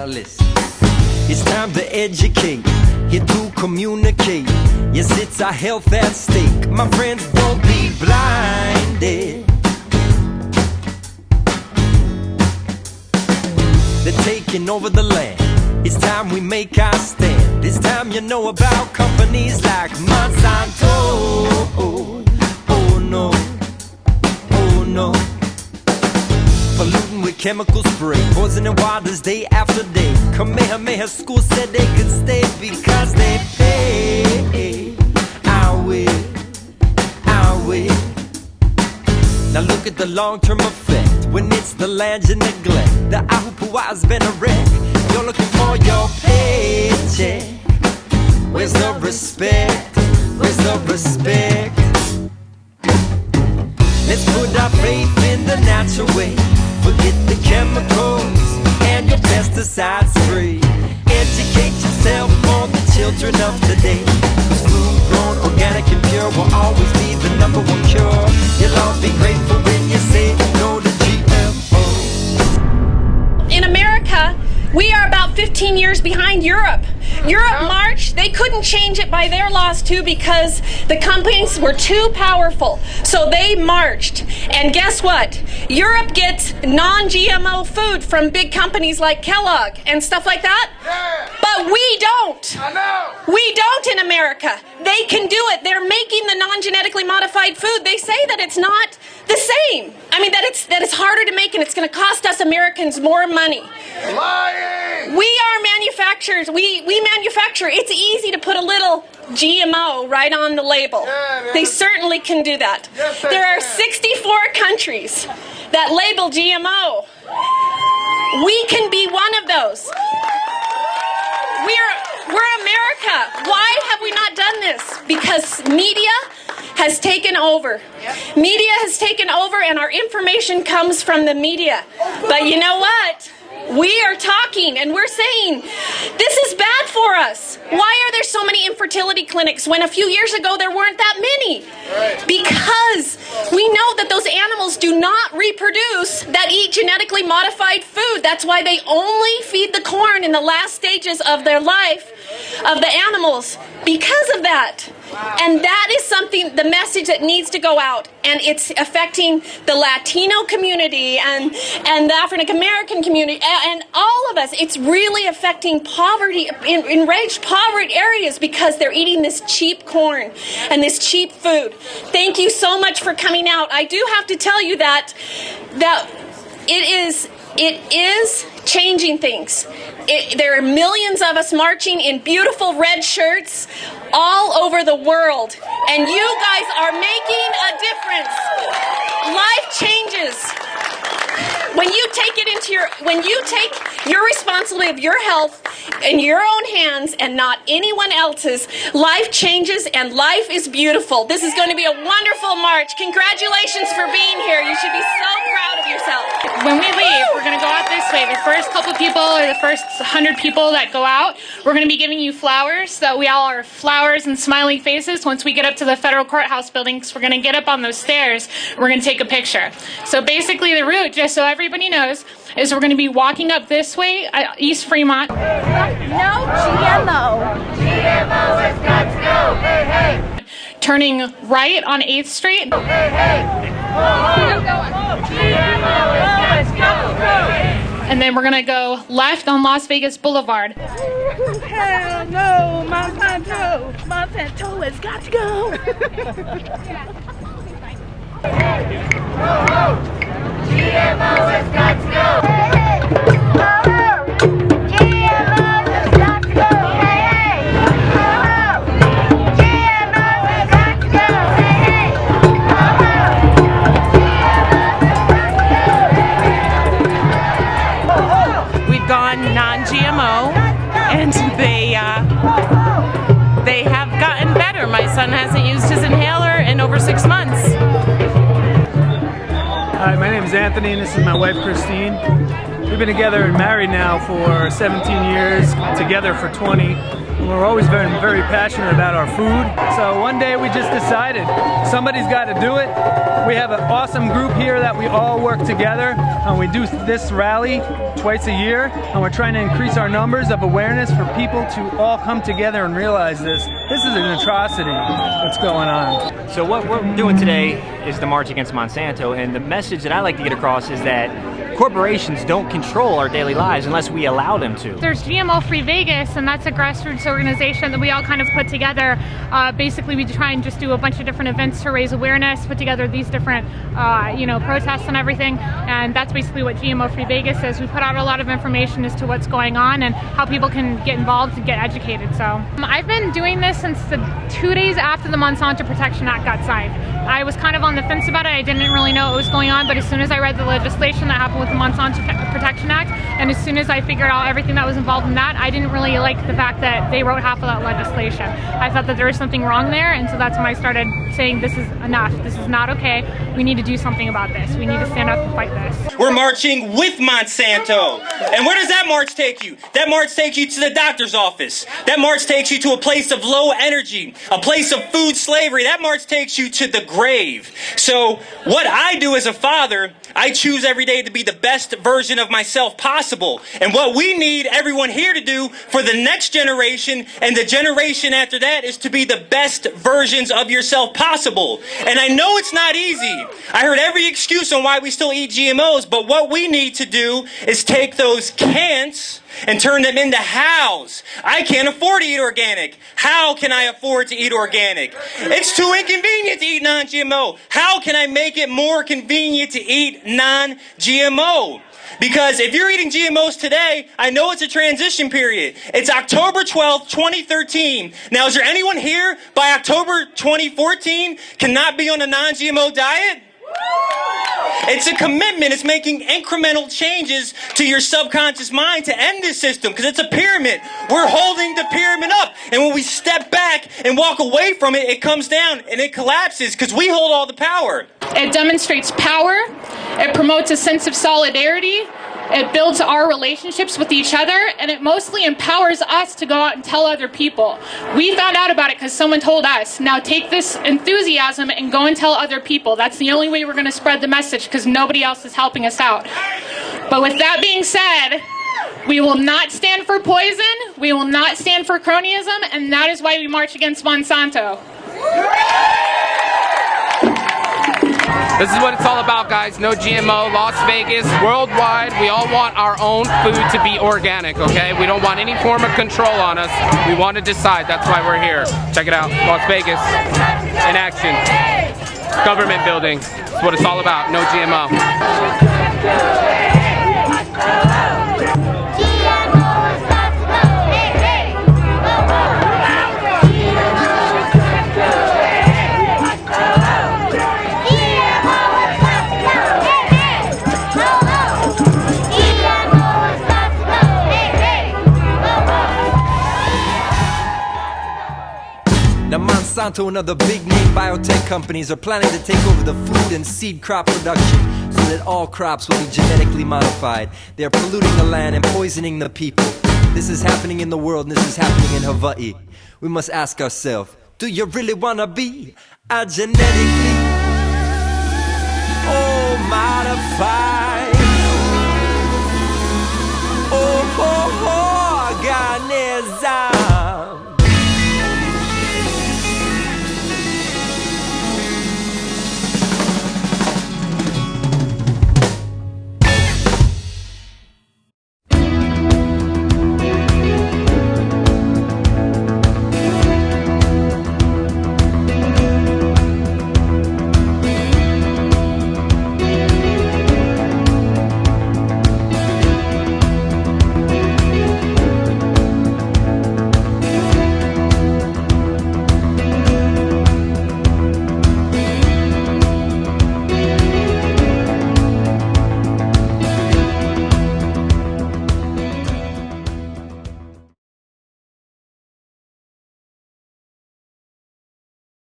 listen. It's time to educate, here to communicate. Yes, it's our health at stake. My friends, don't be blinded. They're taking over the land. It's time we make our stand. This time you know about companies like Monsanto. Oh no, oh no. Polluting with chemical spray, poisoning waters day after day. Kamehameha school said they could stay because they pay our way, our way. Now look at the long-term effect when it's the land you neglect. The ahupua's been a wreck. You're looking for your paycheck. Where's the respect? Where's the respect? Let's put our faith in the natural way. Forget the chemicals and your pesticide spray. Educate yourself for the children of today. Food grown, organic and pure will always be the #1 cure. You'll all be grateful when you say no to GMO. In America, we are about 15 years behind Europe. Europe marched, they couldn't change it by their laws too because the companies were too powerful. So they marched. And guess what? Europe gets non-GMO food from big companies like Kellogg and stuff like that. Yeah. But we don't. I know. We don't in America. They can do it. They're making the non-genetically modified food. They say that it's not the same. I mean, that it's harder to make and it's going to cost us Americans more money. Lying. We are manufacturers. We manufacture. It's easy to put a little GMO right on the label. Yeah, they certainly can do that. Yes, there are 64 countries that label GMO. We can be one of those. We're America. Why have we not done this? Because media has taken over. Media has taken over and our information comes from the media. But you know what? We are talking and we're saying this is bad for us. Why are there so many infertility clinics when a few years ago there weren't that many? Because we know that those animals do not reproduce that eat genetically modified food. That's why they only feed the corn in the last stages of their life of the animals because of that. And that is something, the message that needs to go out, and it's affecting the Latino community and the African American community and all of us. It's really affecting poverty, enraged poverty areas because they're eating this cheap corn and this cheap food. Thank you so much for coming out. I do have to tell you that it is changing things. There are millions of us marching in beautiful red shirts all over the world, and you guys are making a difference. Life changes when you take your responsibility of your health in your own hands and not anyone else's. Life changes and life is beautiful. This is going to be a wonderful march. Congratulations for being here. You should be so proud of yourself. When we leave, we're going to go out this way. The first couple people or the first 100 people that go out, we're going to be giving you flowers. So we all are flowers and smiling faces. Once we get up to the federal courthouse buildings, we're going to get up on those stairs. We're going to take a picture. So basically the route, just so everybody knows, is we're going to be walking up this way, East Fremont. No GMO. GMO has got to go. Hey, hey. Turning right on 8th Street. Hey, hey. And then we're going to go left on Las Vegas Boulevard. Hell no, Monsanto. Monsanto has got to go. GMO has got to go. Hey, hey. GMO has got to go. Hey, hey. GMO has got to go. Hey, hey. We've gone non-GMO, and they have gotten better. My son hasn't used his inhaler in over 6 months. Hi, my name is Anthony, and this is my wife Christine. We've been together and married now for 17 years, together for 20. We're always very, very passionate about our food. So one day we just decided somebody's got to do it. We have an awesome group here that we all work together, and we do this rally twice a year, and we're trying to increase our numbers of awareness for people to all come together and realize this. This is an atrocity that's going on. So what we're doing today is the March Against Monsanto, and the message that I like to get across is that corporations don't control our daily lives unless we allow them to. There's GMO-free Vegas, and that's a grassroots organization that we all kind of put together. Basically, we try and just do a bunch of different events to raise awareness, put together these different, protests and everything, and that's basically what GMO-free Vegas is. We put out a lot of information as to what's going on and how people can get involved and get educated. So I've been doing this since the 2 days after the Monsanto Protection Act got signed. I was kind of on the fence about it. I didn't really know what was going on, but as soon as I read the legislation that happened with the Monsanto Protection Act, and as soon as I figured out everything that was involved in that, I didn't really like the fact that they wrote half of that legislation. I thought that there was something wrong there, and so that's when I started saying this is enough. This is not okay. We need to do something about this. We need to stand up and fight this. We're marching with Monsanto. And where does that march take you? That march takes you to the doctor's office. That march takes you to a place of low energy, a place of food slavery. That march takes you to the grave. So what I do as a father, I choose every day to be the best version of myself possible. And what we need everyone here to do for the next generation and the generation after that is to be the best versions of yourself possible. And I know it's not easy. I heard every excuse on why we still eat GMOs, but what we need to do is take those can'ts and turn them into hows. I can't afford to eat organic. How can I afford to eat organic? It's too inconvenient to eat non-GMO. How can I make it more convenient to eat non-GMO? Because if you're eating GMOs today, I know it's a transition period. It's October 12th, 2013. Now, is there anyone here by October 2014 cannot be on a non-GMO diet? It's a commitment. It's making incremental changes to your subconscious mind to end this system, because it's a pyramid. We're holding the pyramid up, and when we step back and walk away from it, it comes down and it collapses because we hold all the power. It demonstrates power. It promotes a sense of solidarity. It builds our relationships with each other, and it mostly empowers us to go out and tell other people. We found out about it because someone told us. Now take this enthusiasm and go and tell other people. That's the only way we're going to spread the message, because nobody else is helping us out. But with that being said, we will not stand for poison. We will not stand for cronyism, and that is why we march against Monsanto. This is what it's all about, guys. No GMO, Las Vegas, worldwide. We all want our own food to be organic, okay? We don't want any form of control on us. We want to decide. That's why we're here. Check it out. Las Vegas in action. Government building. That's what it's all about. No GMO. Now Monsanto and other big name biotech companies are planning to take over the food and seed crop production so that all crops will be genetically modified. They are polluting the land and poisoning the people. This is happening in the world, and this is happening in Hawaii. We must ask ourselves, do you really want to be a genetically modified?